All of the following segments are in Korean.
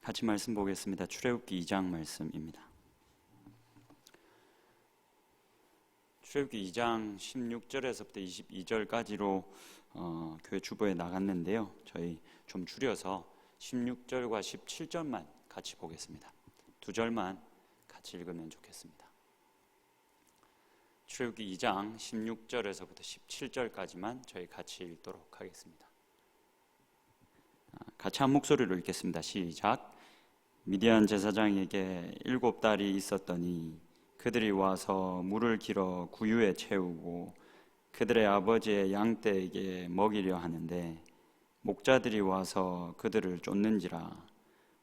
같이 말씀 보겠습니다. 출애굽기 2장 말씀입니다. 출애굽기 2장 16절에서부터 22절까지로 교회 주보에 나갔는데요. 저희 좀 줄여서 16절과 17절만 같이 보겠습니다. 두 절만 같이 읽으면 좋겠습니다. 출애굽기 2장 16절에서부터 17절까지만 저희 같이 읽도록 하겠습니다. 같이 한 목소리로 읽겠습니다. 시작. 미디안 제사장에게 7달이 있었더니 그들이 와서 물을 길어 구유에 채우고 그들의 아버지의 양떼에게 먹이려 하는데 목자들이 와서 그들을 쫓는지라.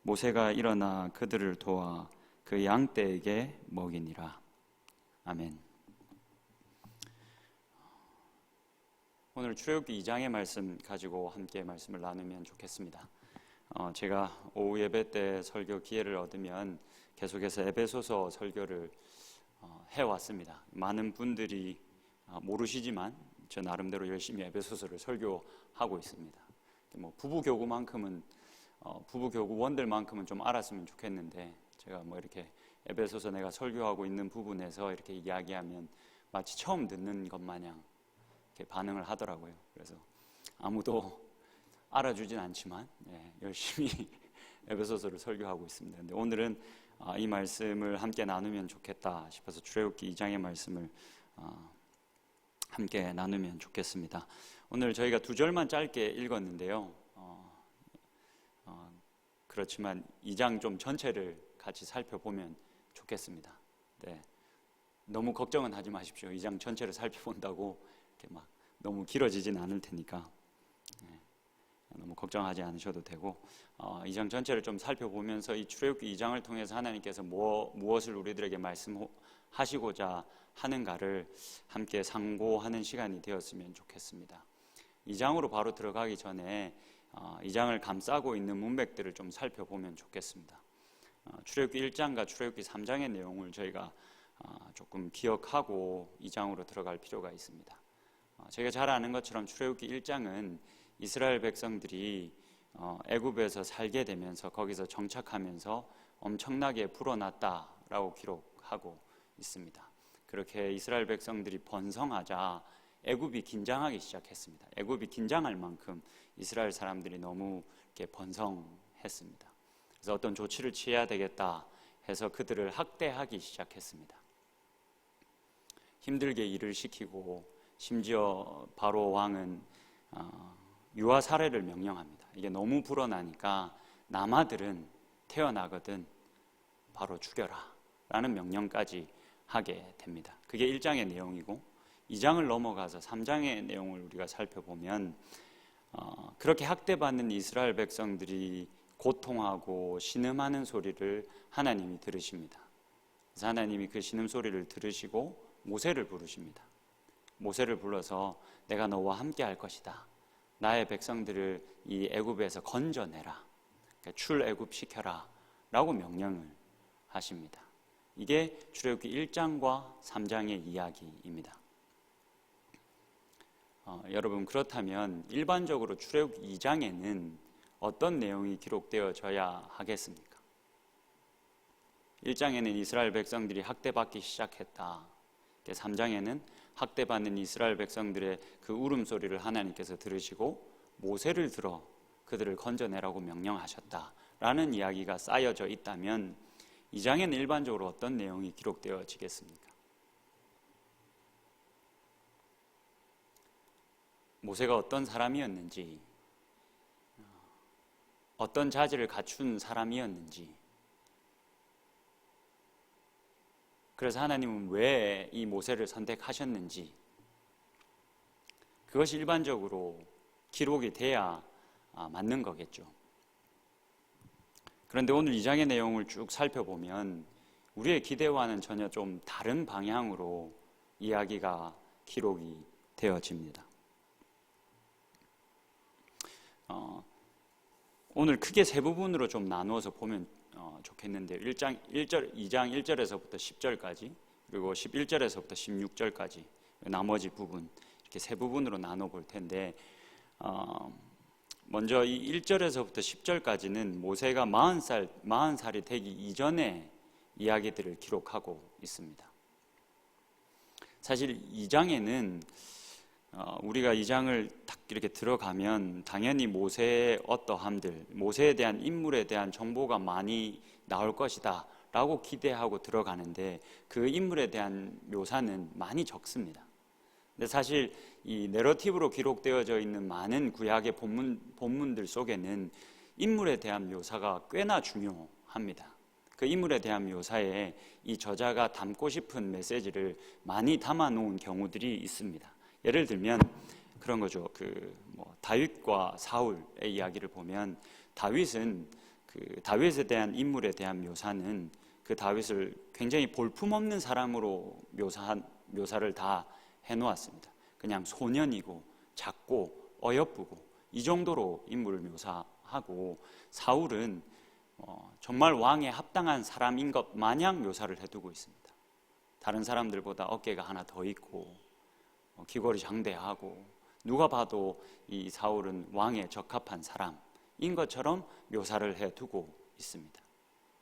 모세가 일어나 그들을 도와 그 양떼에게 먹이니라. 아멘. 오늘 출애굽기 2장의 말씀 가지고 함께 말씀을 나누면 좋겠습니다. 제가 오후 예배 때 설교 기회를 얻으면 계속해서 에베소서 설교를 해왔습니다. 많은 분들이 모르시지만 저 나름대로 열심히 에베소서를 설교하고 있습니다. 부부교구만큼은 부부교구원들만큼은 좀 알았으면 좋겠는데 제가 이렇게 에베소서 내가 설교하고 있는 부분에서 이렇게 이야기하면 마치 처음 듣는 것 마냥 이렇게 반응을 하더라고요. 그래서 아무도 알아주진 않지만 열심히 에베소서를 설교하고 있습니다. 근데 오늘은 이 말씀을 함께 나누면 좋겠다 싶어서 출애굽기 2장의 말씀을 함께 나누면 좋겠습니다. 오늘 저희가 두 절만 짧게 읽었는데요. 그렇지만 2장 좀 전체를 같이 살펴보면 좋겠습니다. 네. 너무 걱정은 하지 마십시오. 2장 전체를 살펴본다고 이렇게 막 너무 길어지진 않을 테니까 너무 걱정하지 않으셔도 되고 2장 전체를 좀 살펴보면서 이 출애굽기 2장을 통해서 하나님께서 무엇을 우리들에게 말씀하시고자 하는가를 함께 상고하는 시간이 되었으면 좋겠습니다. 2장으로 바로 들어가기 전에 2장을 감싸고 있는 문맥들을 좀 살펴보면 좋겠습니다. 출애굽기 1장과 출애굽기 3장의 내용을 저희가 조금 기억하고 2장으로 들어갈 필요가 있습니다. 저희가 잘 아는 것처럼 출애굽기 1장은 이스라엘 백성들이 애굽에서 살게 되면서 거기서 정착하면서 엄청나게 불어났다라고 기록하고 있습니다. 그렇게 이스라엘 백성들이 번성하자 애굽이 긴장하기 시작했습니다. 애굽이 긴장할 만큼 이스라엘 사람들이 너무 이렇게 번성했습니다. 그래서 어떤 조치를 취해야 되겠다 해서 그들을 학대하기 시작했습니다. 힘들게 일을 시키고 심지어 바로 왕은 유아 살해를 명령합니다. 이게 너무 불어나니까 남아들은 태어나거든 바로 죽여라 라는 명령까지 하게 됩니다. 그게 1장의 내용이고 2장을 넘어가서 3장의 내용을 우리가 살펴보면 그렇게 학대받는 이스라엘 백성들이 고통하고 신음하는 소리를 하나님이 들으십니다. 그래서 하나님이 그 신음소리를 들으시고 모세를 부르십니다. 모세를 불러서 내가 너와 함께 할 것이다. 나의 백성들을 이 애굽에서 건져내라. 그러니까 출애굽시켜라 라고 명령을 하십니다. 이게 출애굽기 1장과 3장의 이야기입니다. 여러분 그렇다면 일반적으로 출애굽기 2장에는 어떤 내용이 기록되어져야 하겠습니까? 1장에는 이스라엘 백성들이 학대받기 시작했다. 3장에는 학대받는 이스라엘 백성들의 그 울음소리를 하나님께서 들으시고 모세를 들어 그들을 건져내라고 명령하셨다라는 이야기가 쌓여져 있다면 2장에는 일반적으로 어떤 내용이 기록되어지겠습니까? 모세가 어떤 사람이었는지, 어떤 자질을 갖춘 사람이었는지, 그래서 하나님은 왜 이 모세를 선택하셨는지 그것이 일반적으로 기록이 돼야 맞는 거겠죠. 그런데 오늘 2장의 내용을 쭉 살펴보면 우리의 기대와는 전혀 좀 다른 방향으로 이야기가 기록이 되어집니다. 오늘 크게 세 부분으로 좀 나누어서 보면 좋겠는데요. 2장 1절에서부터 10절까지 그리고 11절에서부터 16절까지 나머지 부분 이렇게 세 부분으로 나눠볼 텐데 먼저 이 1절에서부터 10절까지는 모세가 40살이 되기 이전의 이야기들을 기록하고 있습니다. 사실 2장에는 우리가 2장을 딱 이렇게 들어가면 당연히 모세의 어떠함들, 모세에 대한 인물에 대한 정보가 많이 나올 것이다 라고 기대하고 들어가는데 그 인물에 대한 묘사는 많이 적습니다. 근데 사실 이 내러티브로 기록되어져 있는 많은 구약의 본문들 속에는 인물에 대한 묘사가 꽤나 중요합니다. 그 인물에 대한 묘사에 이 저자가 담고 싶은 메시지를 많이 담아 놓은 경우들이 있습니다. 예를 들면 그런 거죠. 다윗과 사울의 이야기를 보면 다윗은 다윗에 대한 인물에 대한 묘사는 그 다윗을 굉장히 볼품없는 사람으로 묘사를 다 해놓았습니다. 그냥 소년이고 작고 어여쁘고 이 정도로 인물을 묘사하고 사울은 정말 왕에 합당한 사람인 것 마냥 묘사를 해두고 있습니다. 다른 사람들보다 어깨가 하나 더 있고 귀걸이 장대하고 누가 봐도 이 사울은 왕에 적합한 사람인 것처럼 묘사를 해두고 있습니다.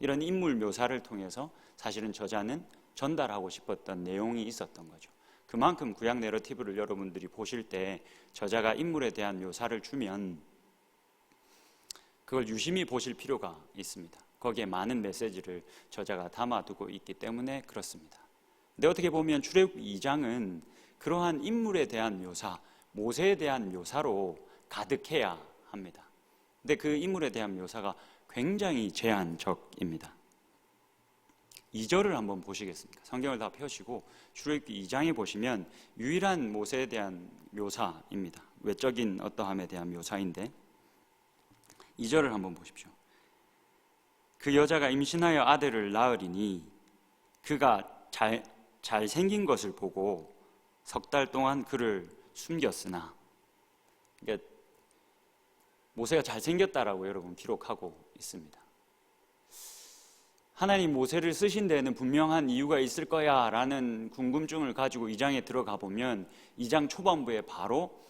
이런 인물 묘사를 통해서 사실은 저자는 전달하고 싶었던 내용이 있었던 거죠. 그만큼 구약 내러티브를 여러분들이 보실 때 저자가 인물에 대한 묘사를 주면 그걸 유심히 보실 필요가 있습니다. 거기에 많은 메시지를 저자가 담아두고 있기 때문에 그렇습니다. 근데 어떻게 보면 출애굽기 2장은 그러한 인물에 대한 묘사, 모세에 대한 묘사로 가득해야 합니다. 근데 그 인물에 대한 묘사가 굉장히 제한적입니다. 2절을 한번 보시겠습니까? 성경을 다 펴시고 출애굽기 2장에 보시면 유일한 모세에 대한 묘사입니다. 외적인 어떠함에 대한 묘사인데 2절을 한번 보십시오. 그 여자가 임신하여 아들을 낳으리니 그가 잘생긴 것을 보고 석 달 동안 그를 숨겼으나, 그러니까 모세가 잘생겼다라고 여러분 기록하고 있습니다. 하나님 모세를 쓰신 데에는 분명한 이유가 있을 거야 라는 궁금증을 가지고 2장에 들어가 보면 2장 초반부에 바로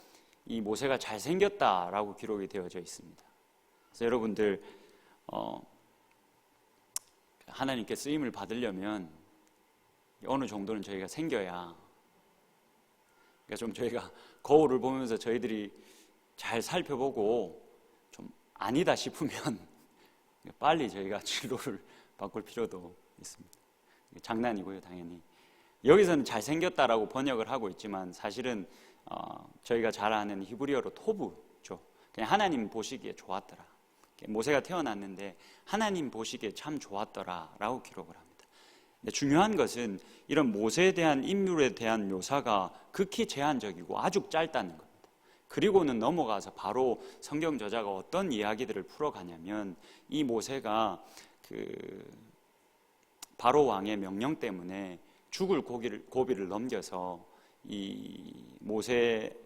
이 모세가 잘생겼다라고 기록이 되어져 있습니다. 그래서 여러분들 하나님께 쓰임을 받으려면 어느 정도는 저희가 생겨야, 그러니까 좀 저희가 거울을 보면서 저희들이 잘 살펴보고 좀 아니다 싶으면 빨리 저희가 진로를 바꿀 필요도 있습니다. 장난이고요, 당연히. 여기서는 잘생겼다라고 번역을 하고 있지만 사실은 저희가 잘 아는 히브리어로 토브죠. 그냥 하나님 보시기에 좋았더라. 모세가 태어났는데 하나님 보시기에 참 좋았더라 라고 기록을 합니다. 근데 중요한 것은 이런 모세에 대한 인물에 대한 묘사가 극히 제한적이고 아주 짧다는 겁니다. 그리고는 넘어가서 바로 성경 저자가 어떤 이야기들을 풀어가냐면 이 모세가 바로 왕의 명령 때문에 죽을 고비를 넘겨서 이 모세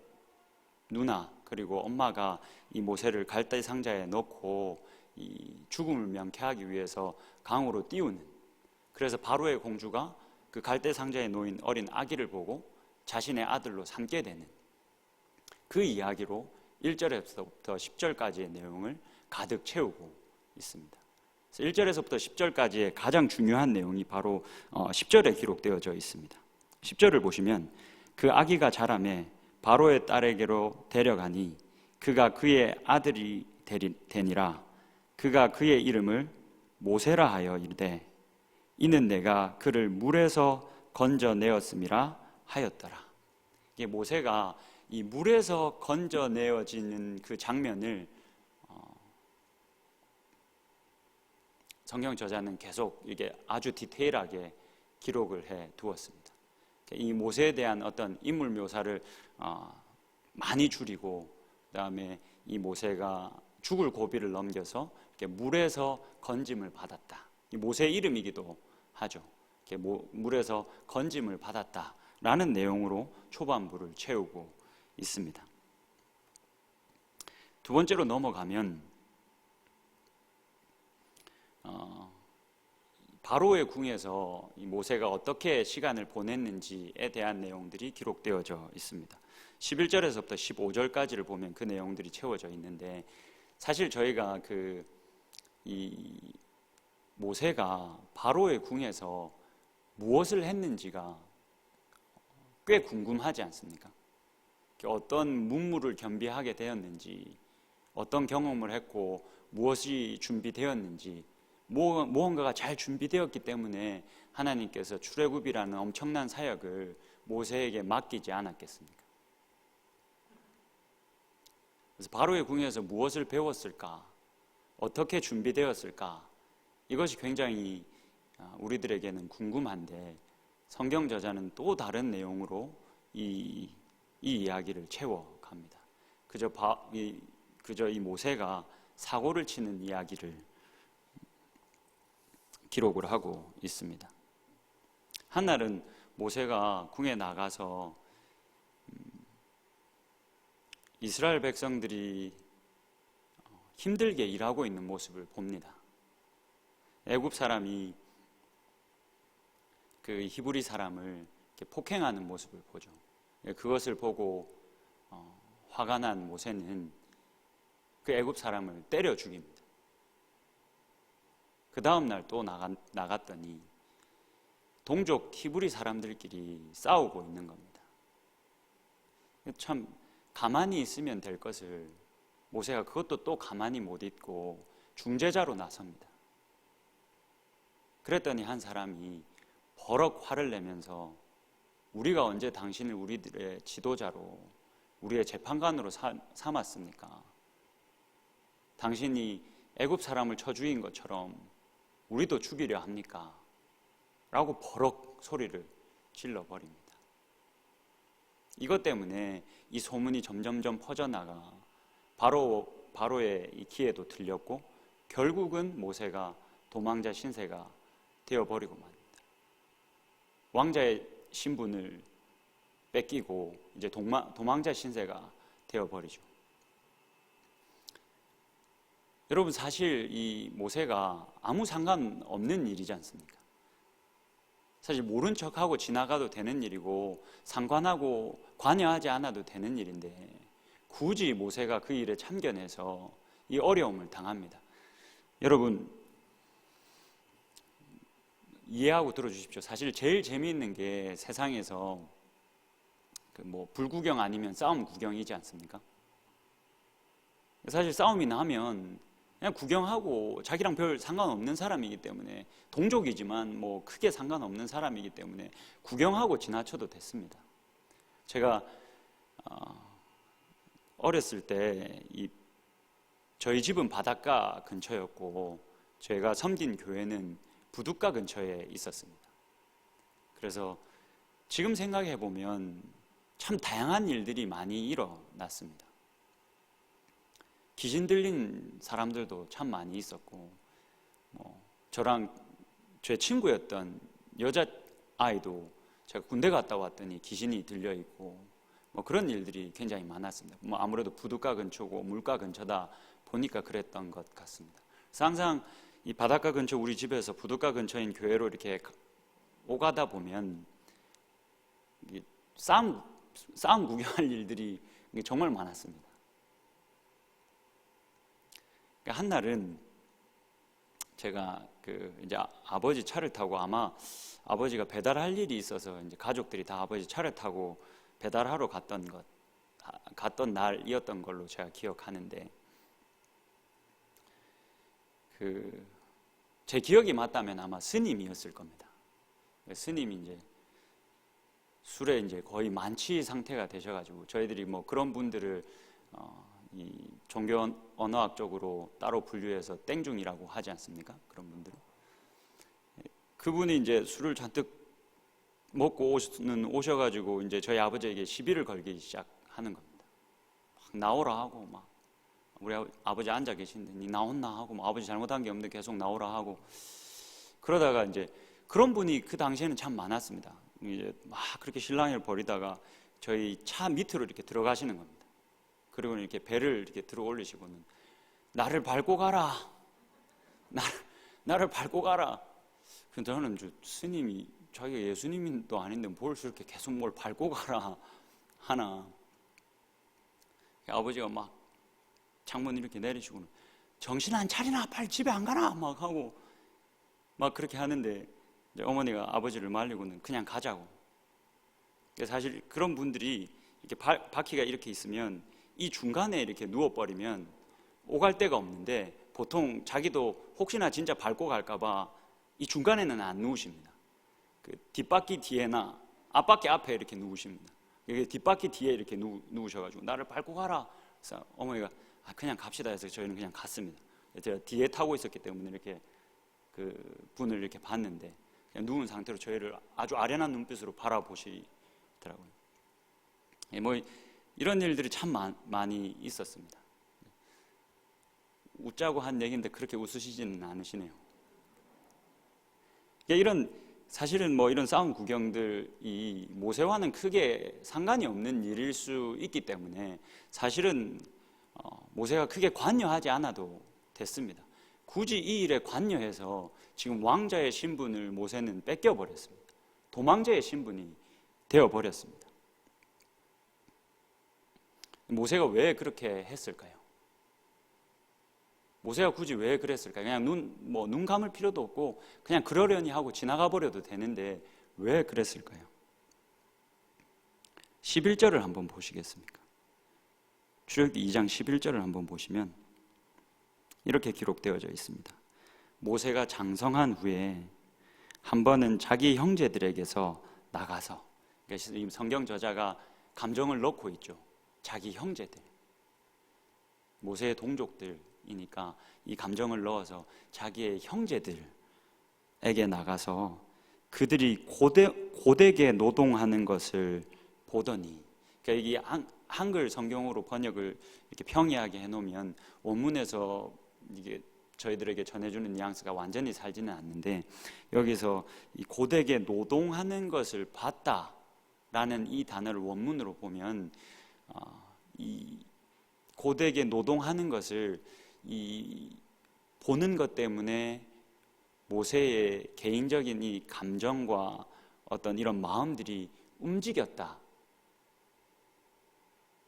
누나 그리고 엄마가 이 모세를 갈대 상자에 넣고 이 죽음을 명쾌하기 위해서 강으로 띄우는, 그래서 바로의 공주가 그 갈대 상자에 놓인 어린 아기를 보고 자신의 아들로 삼게 되는 그 이야기로 1절에서부터 10절까지의 내용을 가득 채우고 있습니다. 1절에서부터 10절까지의 가장 중요한 내용이 바로 10절에 기록되어져 있습니다. 10절을 보시면 그 아기가 자라매 바로의 딸에게로 데려가니 그가 그의 아들이 되니라. 그가 그의 이름을 모세라 하여 이르되 이는 내가 그를 물에서 건져내었음이라 하였더라. 이게 모세가 이 물에서 건져내어지는 그 장면을 성경 저자는 계속 이게 아주 디테일하게 기록을 해 두었습니다. 이 모세에 대한 어떤 인물 묘사를 많이 줄이고, 그다음에 이 모세가 죽을 고비를 넘겨서 이렇게 물에서 건짐을 받았다. 이 모세의 이름이기도 하죠. 이렇게 물에서 건짐을 받았다라는 내용으로 초반부를 채우고 있습니다. 두 번째로 넘어가면 바로의 궁에서 이 모세가 어떻게 시간을 보냈는지에 대한 내용들이 기록되어져 있습니다. 11절에서부터 15절까지를 보면 그 내용들이 채워져 있는데, 사실 저희가 이 모세가 바로의 궁에서 무엇을 했는지가 꽤 궁금하지 않습니까? 어떤 문물을 겸비하게 되었는지, 어떤 경험을 했고 무엇이 준비되었는지, 무언가가 잘 준비되었기 때문에 하나님께서 출애굽이라는 엄청난 사역을 모세에게 맡기지 않았겠습니까? 그래서 바로의 궁에서 무엇을 배웠을까? 어떻게 준비되었을까? 이것이 굉장히 우리들에게는 궁금한데, 성경 저자는 또 다른 내용으로 이 이야기를 채워갑니다. 그저 이 모세가 사고를 치는 이야기를 기록을 하고 있습니다. 한날은 모세가 궁에 나가서 이스라엘 백성들이 힘들게 일하고 있는 모습을 봅니다. 애굽 사람이 그 히브리 사람을 이렇게 폭행하는 모습을 보죠. 그것을 보고 화가 난 모세는 그 애굽 사람을 때려 죽입니다. 그 다음 날 또 나갔더니 동족 히브리 사람들끼리 싸우고 있는 겁니다. 참 가만히 있으면 될 것을 모세가 그것도 또 가만히 못 있고 중재자로 나섭니다. 그랬더니 한 사람이 버럭 화를 내면서, 우리가 언제 당신을 우리들의 지도자로, 우리의 재판관으로 삼았습니까? 당신이 애굽 사람을 쳐 죽인 것처럼 우리도 죽이려 합니까? 라고 버럭 소리를 질러버립니다. 이것 때문에 이 소문이 점점점 퍼져나가 바로의 이 귀에도 들렸고, 결국은 모세가 도망자 신세가 되어버리고 맙니다. 왕자의 신분을 뺏기고 이제 도망자 신세가 되어버리죠. 여러분, 사실 이 모세가 아무 상관없는 일이지 않습니까? 사실 모른 척하고 지나가도 되는 일이고 상관하고 관여하지 않아도 되는 일인데, 굳이 모세가 그 일에 참견해서 이 어려움을 당합니다. 여러분, 이해하고 들어주십시오. 사실 제일 재미있는 게 세상에서 불구경 아니면 싸움 구경이지 않습니까? 사실 싸움이 나면 그냥 구경하고, 자기랑 별 상관없는 사람이기 때문에, 동족이지만 크게 상관없는 사람이기 때문에 구경하고 지나쳐도 됐습니다. 제가 어렸을 때 저희 집은 바닷가 근처였고 제가 섬긴 교회는 부둣가 근처에 있었습니다. 그래서 지금 생각해 보면 참 다양한 일들이 많이 일어났습니다. 귀신 들린 사람들도 참 많이 있었고, 저랑 제 친구였던 여자아이도 제가 군대 갔다 왔더니 귀신이 들려 있고, 그런 일들이 굉장히 많았습니다. 아무래도 부둣가 근처고 물가 근처다 보니까 그랬던 것 같습니다. 그래서 항상 이 바닷가 근처, 우리 집에서 부둣가 근처인 교회로 이렇게 오가다 보면 싸움 구경할 일들이 정말 많았습니다. 한날은 제가 이제 아버지 차를 타고, 아마 아버지가 배달할 일이 있어서 이제 가족들이 다 아버지 차를 타고 배달하러 갔던 날이었던 걸로 제가 기억하는데, 제 기억이 맞다면 아마 스님이었을 겁니다. 스님이 이제 술에 이제 거의 만취 상태가 되셔가지고, 저희들이 그런 분들을 이 종교 언어학적으로 따로 분류해서 땡중이라고 하지 않습니까? 그런 분들. 그분이 이제 술을 잔뜩 먹고 오셔가지고 이제 저희 아버지에게 시비를 걸기 시작하는 겁니다. 막 나오라 하고, 막 우리 아버지 앉아 계신데 니 나온나 하고, 아버지 잘못한 게 없는데 계속 나오라 하고, 그러다가 이제 그런 분이 그 당시에는 참 많았습니다. 이제 막 그렇게 실랑이를 벌이다가 저희 차 밑으로 이렇게 들어가시는 겁니다. 그리고 이렇게 배를 이렇게 들어 올리시고는 나를 밟고 가라, 나를 밟고 가라. 근데 저는 스님이 자기가 예수님도 아닌데 뭘 저렇게 계속 뭘 밟고 가라 하나. 아버지가 막 창문 이렇게 내리시고는 정신 안 차리나 빨리 집에 안 가나 막 하고 막 그렇게 하는데 이제 어머니가 아버지를 말리고는 그냥 가자고. 사실 그런 분들이 이렇게 바퀴가 이렇게 있으면 이 중간에 이렇게 누워버리면 오갈 데가 없는데 보통 자기도 혹시나 진짜 밟고 갈까봐 이 중간에는 안 누우십니다. 그 뒷바퀴 뒤에나 앞바퀴 앞에 이렇게 누우십니다. 뒷바퀴 뒤에 이렇게 누우셔가지고 나를 밟고 가라. 그래서 어머니가 그냥 갑시다 해서 저희는 그냥 갔습니다. 제가 뒤에 타고 있었기 때문에 이렇게 그 분을 이렇게 봤는데 그냥 누운 상태로 저희를 아주 아련한 눈빛으로 바라보시더라고요. 뭐 이런 일들이 참 많이 있었습니다. 웃자고 한 얘기인데 그렇게 웃으시지는 않으시네요. 이런 사실은 뭐 이런 싸움 구경들이 모세와는 크게 상관이 없는 일일 수 있기 때문에 사실은 모세가 크게 관여하지 않아도 됐습니다. 굳이 이 일에 관여해서 지금 왕자의 신분을 모세는 뺏겨버렸습니다. 도망자의 신분이 되어버렸습니다. 모세가 왜 그렇게 했을까요? 모세가 굳이 왜 그랬을까요? 그냥 눈 감을 필요도 없고 그냥 그러려니 하고 지나가 버려도 되는데 왜 그랬을까요? 11절을 한번 보시겠습니까? 출애굽기 2장 11절을 한번 보시면 이렇게 기록되어져 있습니다. 모세가 장성한 후에 한 번은 자기 형제들에게서 나가서, 그러니까 성경 저자가 감정을 넣고 있죠. 자기 형제들, 모세의 동족들이니까 이 감정을 넣어서 자기의 형제들에게 나가서 그들이 고되게 노동하는 것을 보더니, 그러니까 이게 한글 성경으로 번역을 이렇게 평이하게 해놓으면 원문에서 이게 저희들에게 전해주는 뉘앙스가 완전히 살지는 않는데, 여기서 이 고되게 노동하는 것을 봤다라는 이 단어를 원문으로 보면 이 고되게 노동하는 것을 이 보는 것 때문에 모세의 개인적인 이 감정과 어떤 이런 마음들이 움직였다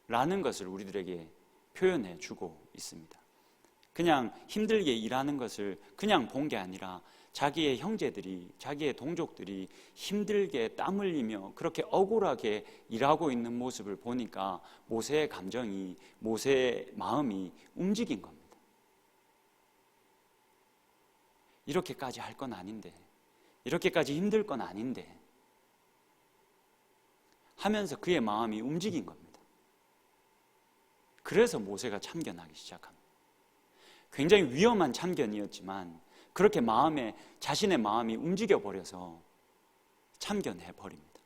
라는 것을 우리들에게 표현해 주고 있습니다. 그냥 힘들게 일하는 것을 그냥 본 게 아니라 자기의 형제들이, 자기의 동족들이 힘들게 땀 흘리며 그렇게 억울하게 일하고 있는 모습을 보니까 모세의 감정이, 모세의 마음이 움직인 겁니다. 이렇게까지 할 건 아닌데, 이렇게까지 힘들 건 아닌데 하면서 그의 마음이 움직인 겁니다. 그래서 모세가 참견하기 시작합니다. 굉장히 위험한 참견이었지만 그렇게 자신의 마음이 움직여버려서 참견해버립니다.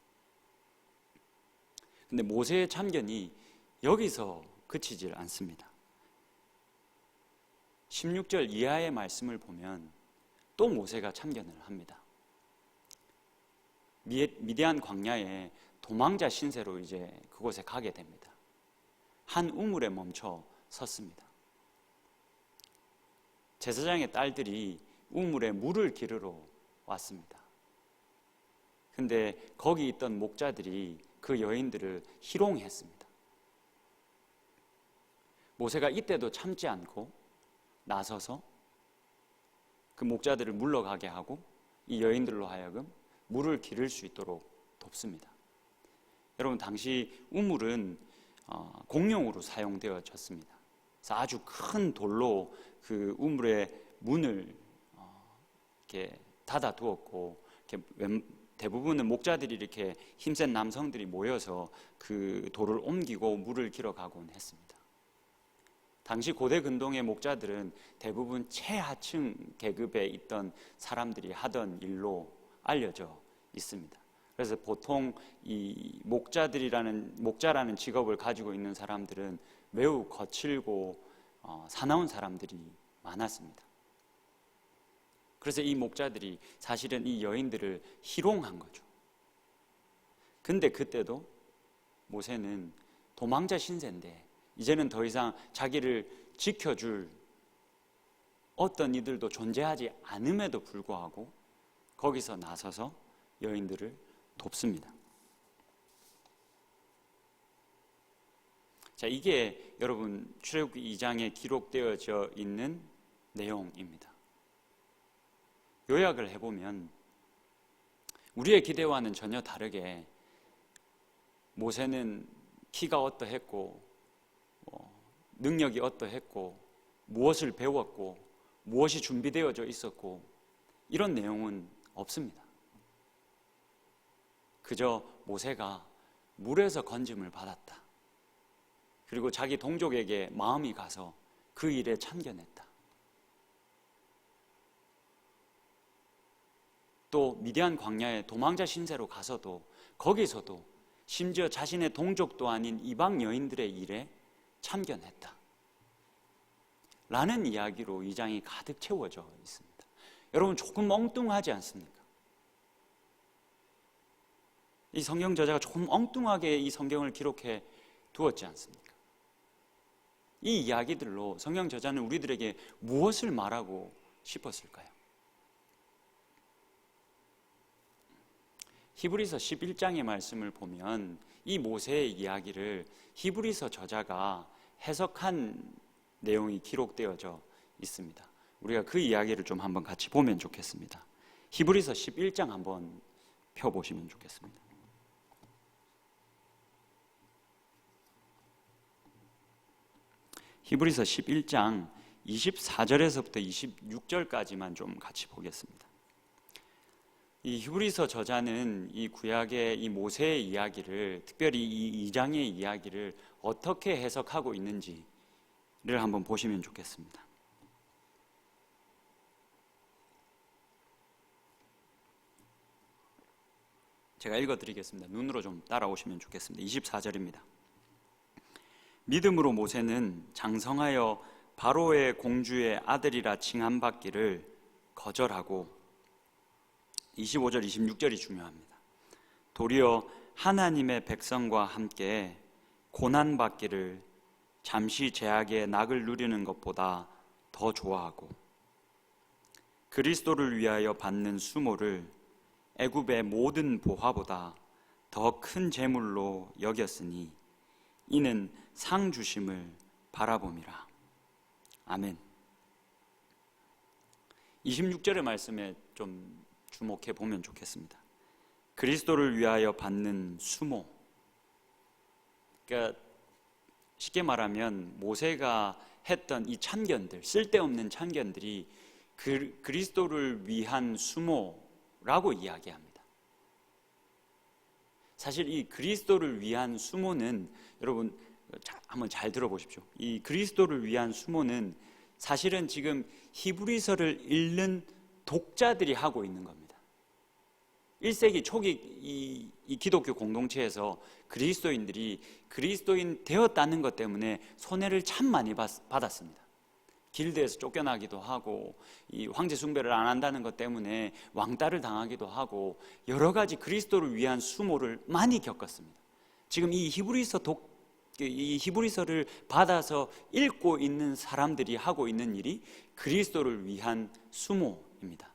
근데 모세의 참견이 여기서 그치질 않습니다. 16절 이하의 말씀을 보면 또 모세가 참견을 합니다. 미디안 광야에 도망자 신세로 이제 그곳에 가게 됩니다. 한 우물에 멈춰 섰습니다. 제사장의 딸들이 우물에 물을 기르러 왔습니다. 근데 거기 있던 목자들이 그 여인들을 희롱했습니다. 모세가 이때도 참지 않고 나서서 그 목자들을 물러가게 하고 이 여인들로 하여금 물을 기를 수 있도록 돕습니다. 여러분, 당시 우물은 공용으로 사용되어졌습니다. 그래서 아주 큰 돌로 그 우물의 문을 이렇게 닫아 두었고, 이렇게 대부분은 목자들이 이렇게 힘센 남성들이 모여서 그 돌을 옮기고 물을 길어가곤 했습니다. 당시 고대 근동의 목자들은 대부분 최하층 계급에 있던 사람들이 하던 일로 알려져 있습니다. 그래서 보통 이 목자라는 직업을 가지고 있는 사람들은 매우 거칠고 사나운 사람들이 많았습니다. 그래서 이 목자들이 사실은 이 여인들을 희롱한 거죠. 근데 그때도 모세는 도망자 신세인데 이제는 더 이상 자기를 지켜줄 어떤 이들도 존재하지 않음에도 불구하고 거기서 나서서 여인들을 돕습니다. 자, 이게 여러분 출애굽기 2장에 기록되어져 있는 내용입니다. 요약을 해보면 우리의 기대와는 전혀 다르게 모세는 키가 어떠했고 능력이 어떠했고 무엇을 배웠고 무엇이 준비되어져 있었고 이런 내용은 없습니다. 그저 모세가 물에서 건짐을 받았다. 그리고 자기 동족에게 마음이 가서 그 일에 참견했다. 또 미디안 광야에 도망자 신세로 가서도 거기서도 심지어 자신의 동족도 아닌 이방 여인들의 일에 참견했다. 라는 이야기로 이 장이 가득 채워져 있습니다. 여러분 조금 엉뚱하지 않습니까? 이 성경 저자가 조금 엉뚱하게 이 성경을 기록해 두었지 않습니까? 이 이야기들로 성경 저자는 우리들에게 무엇을 말하고 싶었을까요? 히브리서 11장의 말씀을 보면 이 모세의 이야기를 히브리서 저자가 해석한 내용이 기록되어져 있습니다. 우리가 그 이야기를 좀 한번 같이 보면 좋겠습니다. 히브리서 11장 한번 펴보시면 좋겠습니다. 히브리서 11장 24절에서부터 26절까지만 좀 같이 보겠습니다. 이 히브리서 저자는 이 구약의 이 모세의 이야기를, 특별히 이 2장의 이야기를 어떻게 해석하고 있는지를 한번 보시면 좋겠습니다. 제가 읽어드리겠습니다. 눈으로 좀 따라오시면 좋겠습니다. 24절입니다. 믿음으로 모세는 장성하여 바로의 공주의 아들이라 칭함받기를 거절하고, 25절, 26절이 중요합니다. 도리어 하나님의 백성과 함께 고난받기를 잠시 죄악의 낙을 누리는 것보다 더 좋아하고, 그리스도를 위하여 받는 수모를 애굽의 모든 보화보다 더 큰 재물로 여겼으니 이는 상 주심을 바라봄이라. 아멘. 26절의 말씀에 좀 주목해 보면 좋겠습니다. 그리스도를 위하여 받는 수모. 그러니까 쉽게 말하면 모세가 했던 이 참견들, 쓸데없는 참견들이 그리스도를 위한 수모라고 이야기합니다. 사실 이 그리스도를 위한 수모는, 여러분 한번 잘 들어보십시오. 이 그리스도를 위한 수모는 사실은 지금 히브리서를 읽는 독자들이 하고 있는 겁니다. 1세기 초기 이 기독교 공동체에서 그리스도인들이 그리스도인 되었다는 것 때문에 손해를 참 많이 받았습니다. 길드에서 쫓겨나기도 하고, 이 황제 숭배를 안 한다는 것 때문에 왕따를 당하기도 하고, 여러 가지 그리스도를 위한 수모를 많이 겪었습니다. 지금 이 히브리서를 받아서 읽고 있는 사람들이 하고 있는 일이 그리스도를 위한 수모입니다.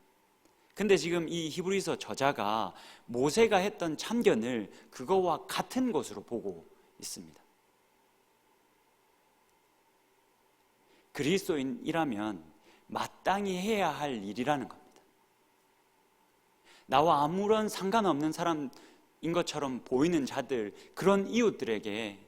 근데 지금 이 히브리서 저자가 모세가 했던 참견을 그거와 같은 것으로 보고 있습니다. 그리스도인이라면 마땅히 해야 할 일이라는 겁니다. 나와 아무런 상관없는 사람인 것처럼 보이는 자들, 그런 이웃들에게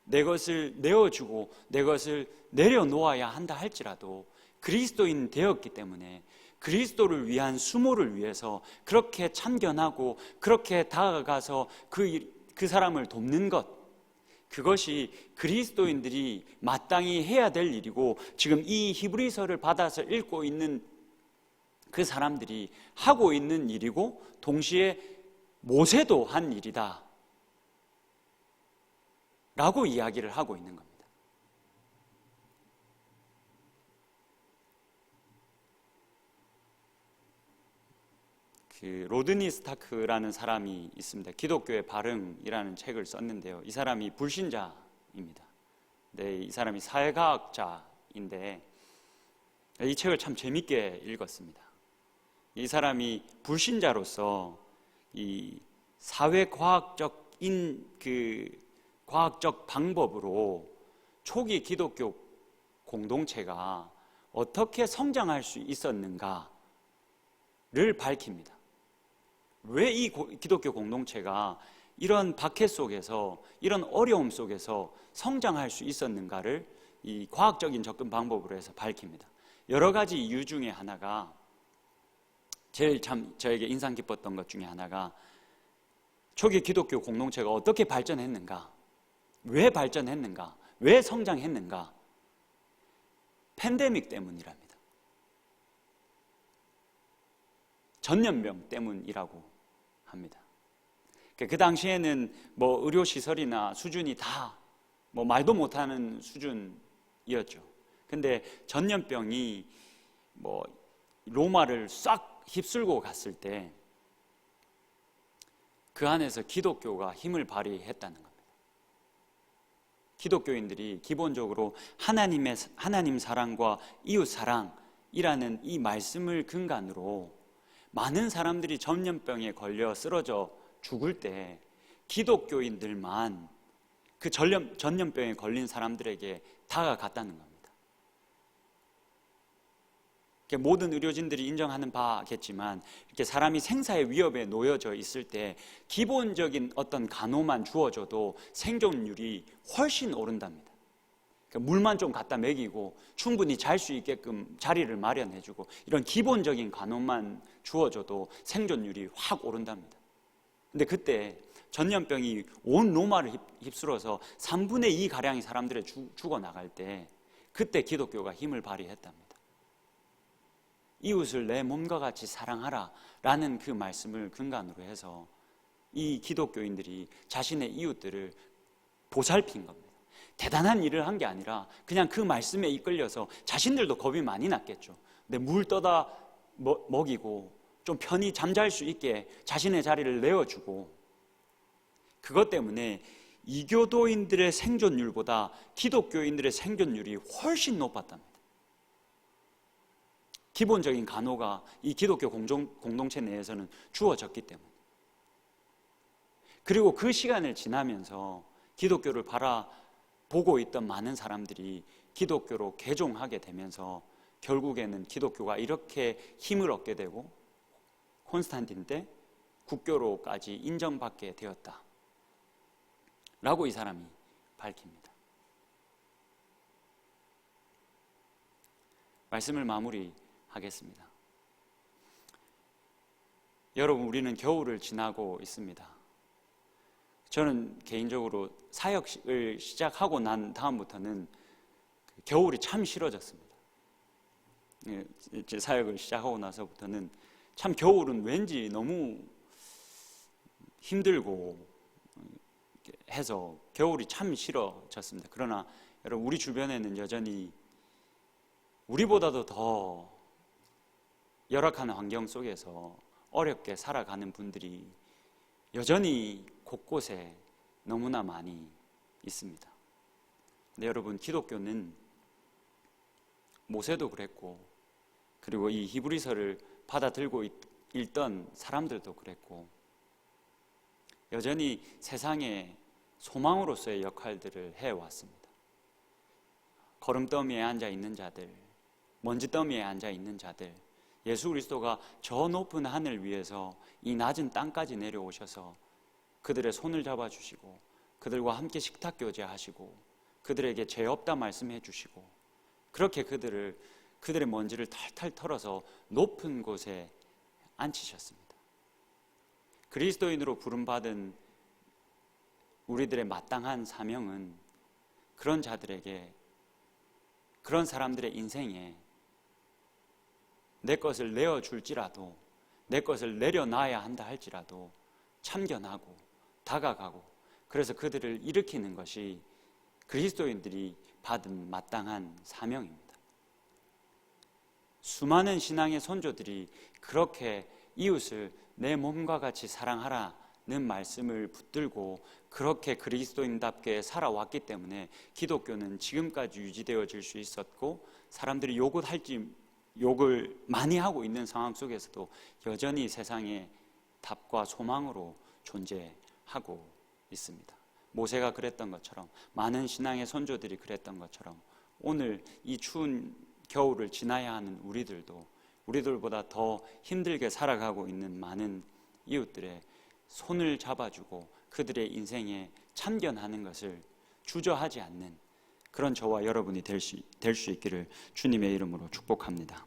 내 것을 내어주고 내 것을 내려놓아야 한다 할지라도 그리스도인 되었기 때문에 그리스도를 위한 수모를 위해서 그렇게 참견하고 그렇게 다가가서 그 사람을 돕는 것, 그것이 그리스도인들이 마땅히 해야 될 일이고, 지금 이 히브리서를 받아서 읽고 있는 그 사람들이 하고 있는 일이고, 동시에 모세도 한 일이다 라고 이야기를 하고 있는 겁니다. 로드니 스타크라는 사람이 있습니다. 기독교의 발흥이라는 책을 썼는데요. 이 사람이 불신자입니다. 네, 이 사람이 사회과학자인데 이 책을 참 재밌게 읽었습니다. 이 사람이 불신자로서 이 사회과학적인 과학적 방법으로 초기 기독교 공동체가 어떻게 성장할 수 있었는가를 밝힙니다. 왜 이 기독교 공동체가 이런 박해 속에서, 이런 어려움 속에서 성장할 수 있었는가를 이 과학적인 접근 방법으로 해서 밝힙니다. 여러 가지 이유 중에 하나가, 제일 참 저에게 인상 깊었던 것 중에 하나가, 초기 기독교 공동체가 어떻게 발전했는가, 왜 발전했는가, 왜 성장했는가, 팬데믹 때문이랍니다. 전염병 때문이라고 합니다. 그 당시에는 뭐 의료시설이나 수준이 다 뭐 말도 못하는 수준이었죠. 근데 전염병이 뭐 로마를 싹 휩쓸고 갔을 때 그 안에서 기독교가 힘을 발휘했다는 겁니다. 기독교인들이 기본적으로 하나님 사랑과 이웃 사랑이라는 이 말씀을 근간으로 많은 사람들이 전염병에 걸려 쓰러져 죽을 때 기독교인들만 그 전염병에 걸린 사람들에게 다가갔다는 겁니다. 모든 의료진들이 인정하는 바겠지만, 이렇게 사람이 생사의 위협에 놓여져 있을 때 기본적인 어떤 간호만 주어져도 생존율이 훨씬 오른답니다. 물만 좀 갖다 먹이고 충분히 잘 수 있게끔 자리를 마련해주고 이런 기본적인 간호만 주어져도 생존율이 확 오른답니다. 근데 그때 전염병이 온 로마를 휩쓸어서 3분의 2 가량의 사람들이 죽어나갈 때 그때 기독교가 힘을 발휘했답니다. 이웃을 내 몸과 같이 사랑하라 라는 그 말씀을 근간으로 해서 이 기독교인들이 자신의 이웃들을 보살핀 겁니다. 대단한 일을 한 게 아니라 그냥 그 말씀에 이끌려서 자신들도 겁이 많이 났겠죠. 근데 물 떠다 먹이고 좀 편히 잠잘 수 있게 자신의 자리를 내어주고, 그것 때문에 이교도인들의 생존율보다 기독교인들의 생존율이 훨씬 높았답니다. 기본적인 간호가 이 기독교 공동체 내에서는 주어졌기 때문에. 그리고 그 시간을 지나면서 기독교를 바라보고 있던 많은 사람들이 기독교로 개종하게 되면서 결국에는 기독교가 이렇게 힘을 얻게 되고 콘스탄틴 때 국교로까지 인정받게 되었다 라고 이 사람이 밝힙니다. 말씀을 마무리하겠습니다. 여러분, 우리는 겨울을 지나고 있습니다. 저는 개인적으로 사역을 시작하고 난 다음부터는 겨울이 참 싫어졌습니다. 제 사역을 시작하고 나서부터는 참 겨울은 왠지 너무 힘들고 해서 겨울이 참 싫어졌습니다. 그러나 여러분, 우리 주변에는 여전히 우리보다도 더 열악한 환경 속에서 어렵게 살아가는 분들이 여전히 곳곳에 너무나 많이 있습니다. 근데 여러분, 기독교는 모세도 그랬고, 그리고 이 히브리서를 받아들고 읽던 사람들도 그랬고, 여전히 세상의 소망으로서의 역할들을 해왔습니다. 거름더미에 앉아 있는 자들, 먼지더미에 앉아 있는 자들, 예수 그리스도가 저 높은 하늘 위에서 이 낮은 땅까지 내려오셔서 그들의 손을 잡아주시고 그들과 함께 식탁 교제하시고 그들에게 죄 없다 말씀해 주시고, 그렇게 그들의 먼지를 탈탈 털어서 높은 곳에 앉히셨습니다. 그리스도인으로 부름받은 우리들의 마땅한 사명은 그런 자들에게, 그런 사람들의 인생에 내 것을 내어줄지라도, 내 것을 내려놔야 한다 할지라도 참견하고 다가가고, 그래서 그들을 일으키는 것이 그리스도인들이 받은 마땅한 사명입니다. 수많은 신앙의 선조들이 그렇게 이웃을 내 몸과 같이 사랑하라는 말씀을 붙들고 그렇게 그리스도인답게 살아왔기 때문에 기독교는 지금까지 유지되어질 수 있었고, 사람들이 요것할지 욕을 많이 하고 있는 상황 속에서도 여전히 세상에 답과 소망으로 존재하고 있습니다. 모세가 그랬던 것처럼, 많은 신앙의 선조들이 그랬던 것처럼, 오늘 이 추운 겨울을 지나야 하는 우리들보다 더 힘들게 살아가고 있는 많은 이웃들의 손을 잡아주고 그들의 인생에 참견하는 것을 주저하지 않는 그런 저와 여러분이 될 수 있기를 주님의 이름으로 축복합니다.